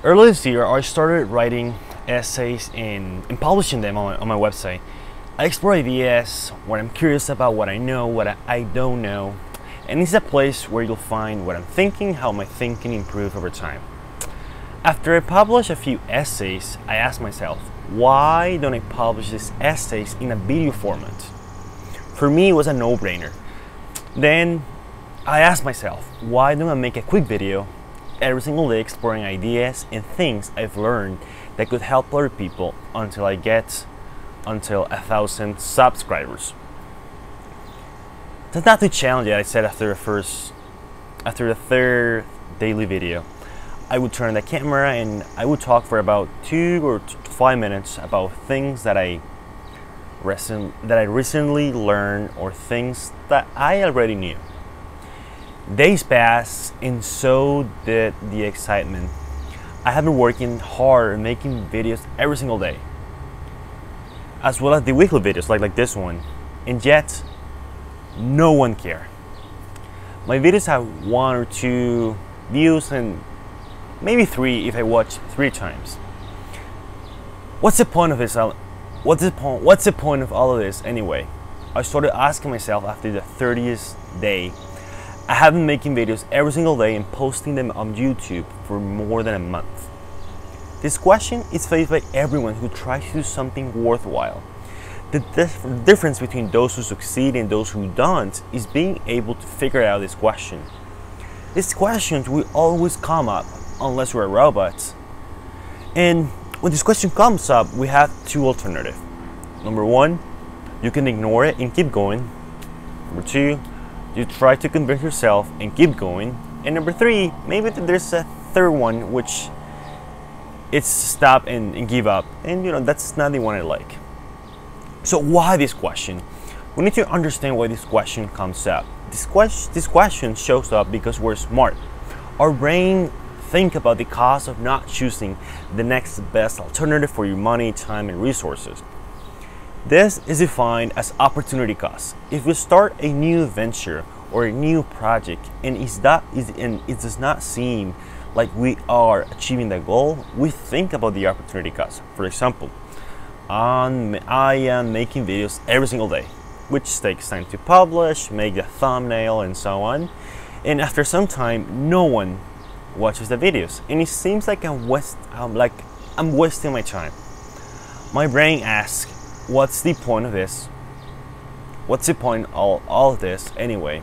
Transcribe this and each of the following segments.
Earlier this year, I started writing essays and publishing them on my website. I explore ideas, what I'm curious about, what I know, what I don't know, and it's a place where you'll find what I'm thinking, how my thinking improved over time. After I published a few essays, I asked myself, why don't I publish these essays in a video format? For me, it was a no-brainer. Then I asked myself, why don't I make a quick video every single day exploring ideas and things I've learned that could help other people until 1,000 subscribers. That's not too challenging, I said after the third daily video. I would turn the camera and I would talk for about 2 or 5 minutes about things that I recently learned or things that I already knew. Days passed and so did the excitement. I have been working hard making videos every single day, as well as the weekly videos like this one, and yet no one cared. My videos have 1 or 2 views and maybe 3 if I watch 3 times. What's the point of this? What's the point of all of this anyway? I started asking myself after the 30th day. I have been making videos every single day and posting them on YouTube for more than a month. This question is faced by everyone who tries to do something worthwhile. The difference between those who succeed and those who don't is being able to figure out this question. These questions will always come up unless we're robots. And when this question comes up, we have 2 alternatives. Number 1, you can ignore it and keep going. Number 2, you try to convince yourself and keep going. And number 3, maybe there's a third one, which it's stop and give up. And that's not the one I like. So why this question? We need to understand why this question comes up. This question shows up because we're smart. Our brain think about the cost of not choosing the next best alternative for your money, time, and resources. This is defined as opportunity cost. If we start a new venture or a new project and it does not seem like we are achieving the goal, we think about the opportunity cost. For example, I am making videos every single day, which takes time to publish, make the thumbnail, and so on. And after some time, no one watches the videos, and it seems like I'm wasting my time. My brain asks, what's the point of this? What's the point of all of this anyway?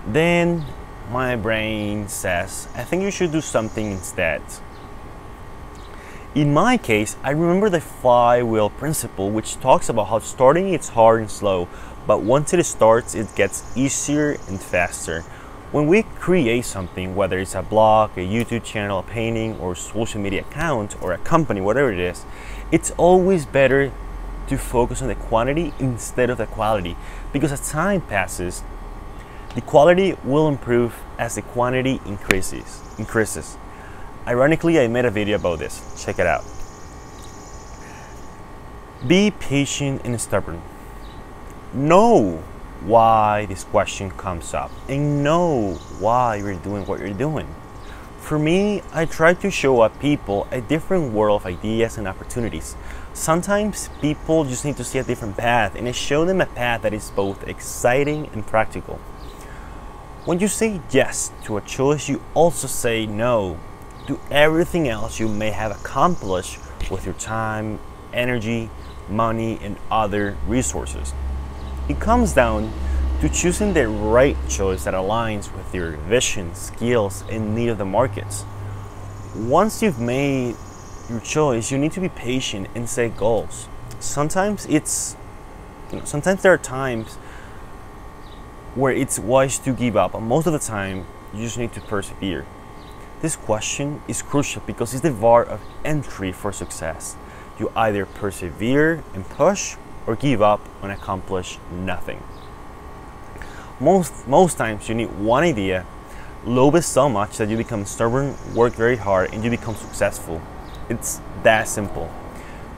Then my brain says, I think you should do something instead. In my case, I remember the flywheel principle, which talks about how starting is hard and slow, but once it starts, it gets easier and faster. When we create something, whether it's a blog, a YouTube channel, a painting, or social media account, or a company, whatever it is, it's always better to focus on the quantity instead of the quality, because as time passes, the quality will improve as the quantity increases. Ironically, I made a video about this. Check it out. Be patient and stubborn. Know why this question comes up and know why you're doing what you're doing. For me, I try to show people a different world of ideas and opportunities. Sometimes people just need to see a different path, and I show them a path that is both exciting and practical. When you say yes to a choice, you also say no to everything else you may have accomplished with your time, energy, money, and other resources. It comes down to choosing the right choice that aligns with your vision, skills, and need of the markets. Once you've made your choice, you need to be patient and set goals. Sometimes there are times where it's wise to give up, and most of the time you just need to persevere. This question is crucial because it's the bar of entry for success. You either persevere and push or give up and accomplish nothing. Most times you need one idea, love it so much that you become stubborn, work very hard, and you become successful. It's that simple.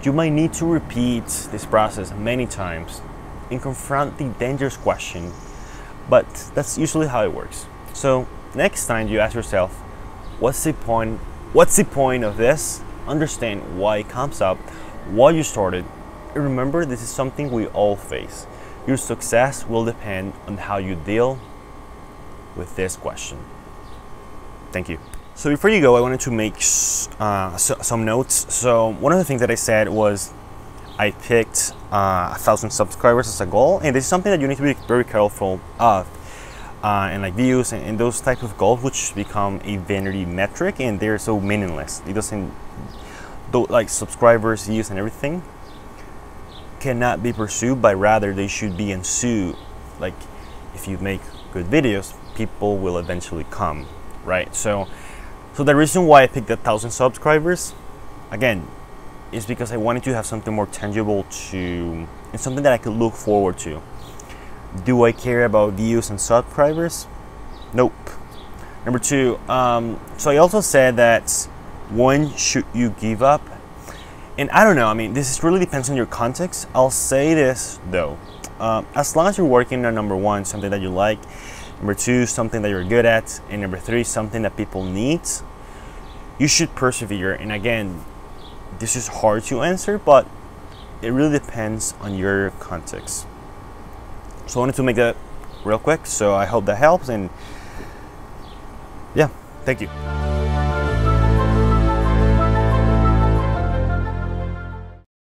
You might need to repeat this process many times and confront the dangerous question, but that's usually how it works. So next time you ask yourself, what's the point what's the point of this? Understand why it comes up, why you started. And remember, this is something we all face. Your success will depend on how you deal with this question. Thank you. So before you go, I wanted to make some notes. So one of the things that I said was I picked 1,000 subscribers as a goal, and this is something that you need to be very careful of. And like views and those type of goals, which become a vanity metric, and they're so meaningless. It doesn't, like subscribers, views, and everything cannot be pursued, but rather they should be ensued. Like if you make good videos, people will eventually come, right? So the reason why I picked 1,000 subscribers, again, is because I wanted to have something more tangible and something that I could look forward to. Do I care about views and subscribers? Nope. Number two, so I also said that when should you give up? And I don't know, I mean, this really depends on your context. I'll say this though, as long as you're working on number one, something that you like, number two, something that you're good at, and number three, something that people need, you should persevere. And again, this is hard to answer, but it really depends on your context. So I wanted to make that real quick, so I hope that helps, and yeah, thank you.